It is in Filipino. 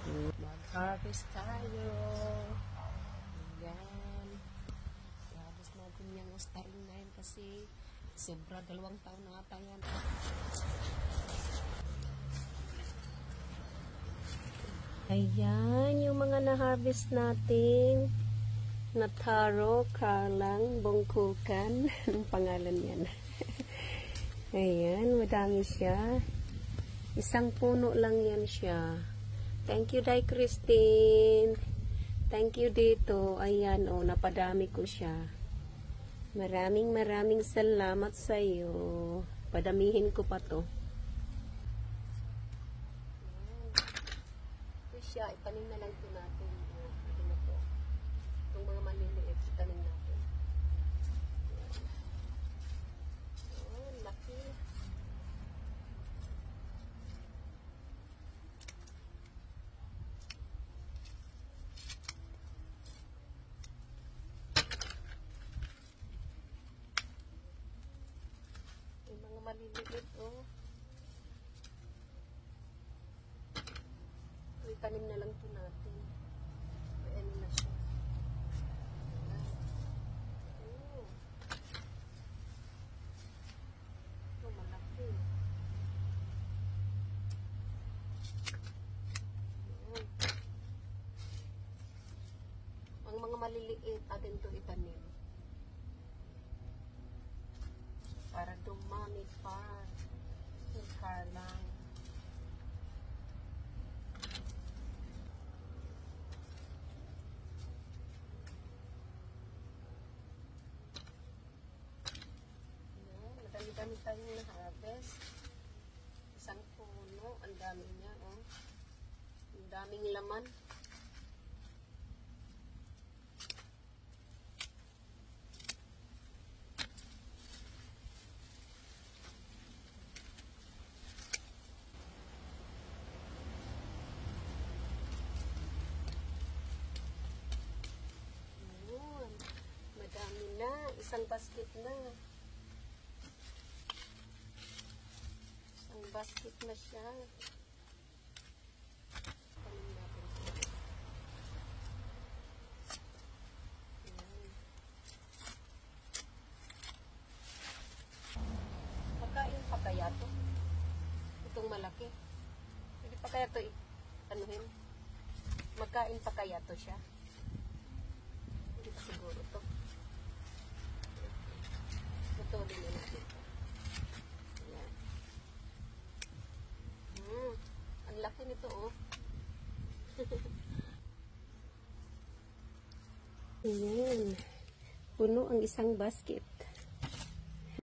Mag-harvest tayo. Ayan. I-harvest natin yung ustaring na yun kasi sobra 2 taon na ata yan. Ayan, yung mga na-harvest natin. Nataro, Karlang, Bongkukan. Anong pangalan yan? Ayan, madami siya. Isang puno lang yan siya. Thank you, Day Christine. Thank you dito. Ayan, oh, napadami ko siya. Maraming salamat sa iyo. Padamihin ko pa to. Ito siya, itanim na lang ito natin. Ito na to. Itong mga maliliit, itanim natin. Oh, laki. Yung mga maliliit, oh. Itanim na lang ito natin. Ayan na siya. Oh. Ito, malaki. Ayan. Ang mga maliliit, atin ito itanim. Para dumami pa. Yung Karlang. Madami tayong na-harvest. Isang puno. Ang dami niya, oh. Ang daming laman. Ayan. Madami na. Isang basket na. Ang basket na siya. Tanim natin siya. Ayan. Makain pa kaya to? Itong malaki. Hindi pa kaya to anuhin? Makain pa kaya to siya? Hindi pa siguro to. Putulin na natin ito. Ayan. Ang laki nito, oh. Ayan. Puno ang isang basket.